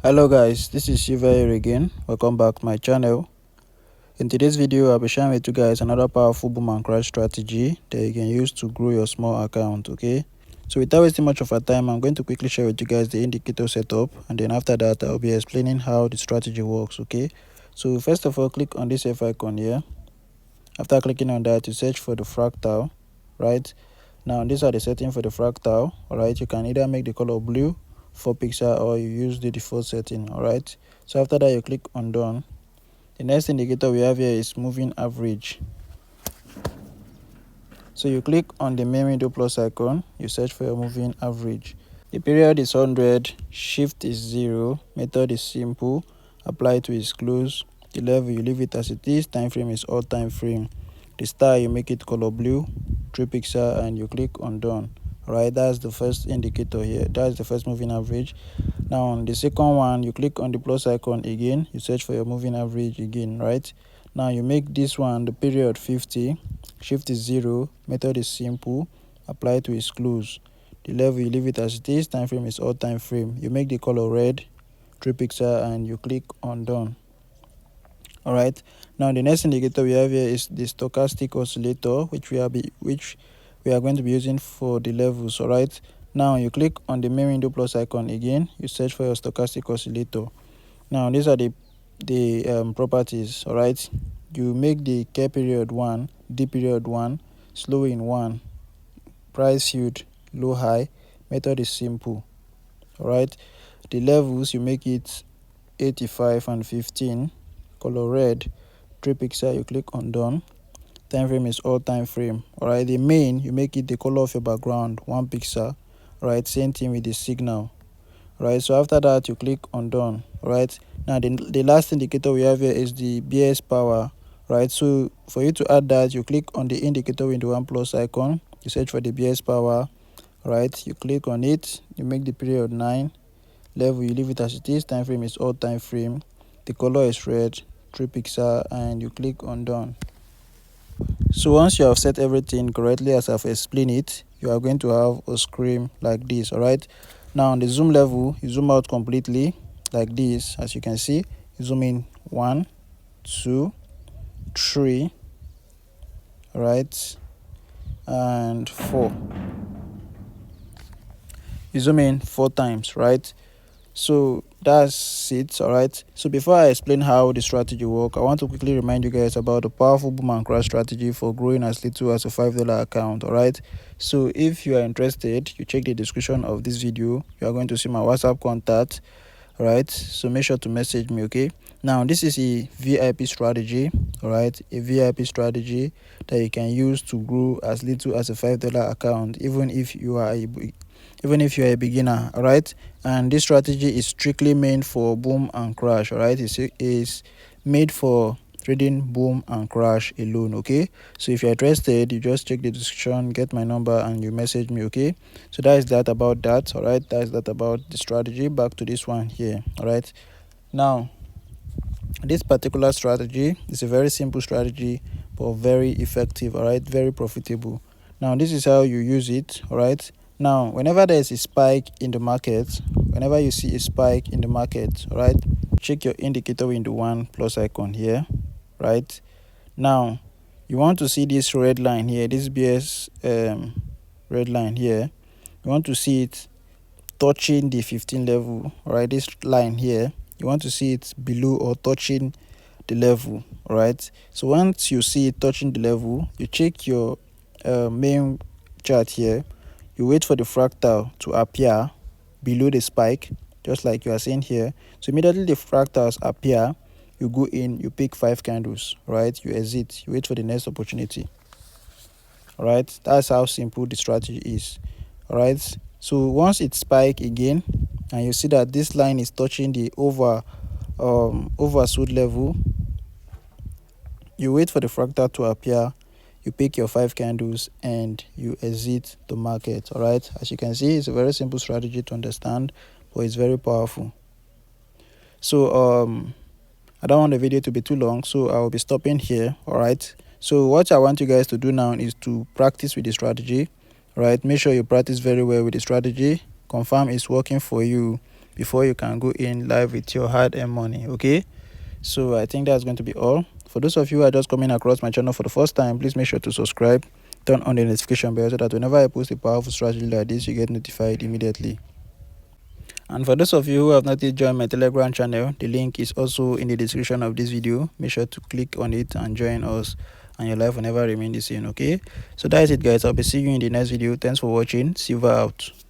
Hello guys, this is Shiva here again. Welcome back to my channel. In today's video, I'll be sharing with you guys another powerful boom and crash strategy that you can use to grow your small account. Okay, so without wasting much of our time, I'm going to quickly share with you guys the indicator setup, and then after that I'll be explaining how the strategy works. Okay, so first of all, click on this F icon here. After clicking on that, you search for the fractal. Right now, these are the settings for the fractal. All right, you can either make the color blue 4 pixel or you use the default setting. All right, so after that you click on done. The next indicator we have here is moving average. So you click on the main window plus icon, you search for your moving average. The period is 100, shift is 0, method is simple, apply to is close, the level you leave it as it is, time frame is all time frame. The star you make it color blue 3 pixel and you click on done. Alright, that's the first indicator here, that's the first moving average. Now on the second one, you click on the plus icon again, you search for your moving average again. Right now you make this one the period 50, shift is 0, method is simple, apply to is close, the level you leave it as it is, time frame is all time frame. You make the color red 3 pixel and you click on done. All right, now the next indicator we have here is the stochastic oscillator, which we are going to be using for the levels. All right, now you click on the main window plus icon again, you search for your stochastic oscillator. Now these are the properties. All right, you make the K period 1, D period 1, slow in 1, price yield low high, method is simple. All right, the levels you make it 85 and 15, color red 3 pixel, you click on done, time frame is all time frame. All right, the main you make it the color of your background 1 pixel. All right, same thing with the signal. All right, so after that you click on done. All right, now the last indicator we have here is the BS power. Right, so for you to add that, you click on the indicator window 1 plus icon, you search for the BS power. All right, you click on it, you make the period 9, level you leave it as it is, time frame is all time frame, the color is red 3 pixel and you click on done. So once you have set everything correctly as I've explained it, you are going to have a screen like this. All right, now on the zoom level, you zoom out completely like this. As you can see, you zoom in 1 2 3, all right, and 4. You zoom in 4 times, right? So that's it. All right, so before I explain how the strategy work, I want to quickly remind you guys about the powerful boom and crash strategy for growing as little as a $5 account. All right, so if you are interested, you check the description of this video, you are going to see my WhatsApp contact. All right, so make sure to message me. Okay, now this is a VIP strategy. All right, a VIP strategy that you can use to grow as little as a $5 account, even if you are a beginner. All right, and this strategy is strictly meant for boom and crash. All right, it's made for trading boom and crash alone. Okay, so if you're interested, you just check the description, get my number and you message me. Okay, so that is that about that. All right, that is that about the strategy. Back to this one here. All right, now this particular strategy is a very simple strategy but very effective. All right, very profitable. Now this is how you use it. All right, now whenever there is a spike in the market, whenever you see a spike in the market, all right, check your indicator window 1 plus icon here. Right now you want to see this red line here, this BS red line here, you want to see it touching the 15 level. All right, this line here, you want to see it below or touching the level. All right, so once you see it touching the level, you check your main chart here, you wait for the fractal to appear below the spike, just like you are seeing here. So immediately the fractals appear, you go in, you pick 5 candles, right, you exit, you wait for the next opportunity. All right, that's how simple the strategy is. All right, so once it spike again and you see that this line is touching the oversold level, you wait for the fractal to appear, you pick your 5 candles and you exit the market. All right, as you can see, it's a very simple strategy to understand, but it's very powerful. So I don't want the video to be too long, so I will be stopping here. All right, so what I want you guys to do now is to practice with the strategy. All right, make sure you practice very well with the strategy, confirm it's working for you, before you can go in live with your hard-earned money. Okay, so I think that's going to be all. For those of you who are just coming across my channel for the first time, please make sure to subscribe, turn on the notification bell so that whenever I post a powerful strategy like this, you get notified immediately. And for those of you who have not yet joined my Telegram channel, the link is also in the description of this video. Make sure to click on it and join us, and your life will never remain the same. Okay, so that is it, guys. I'll be seeing you in the next video. Thanks for watching. Silver out.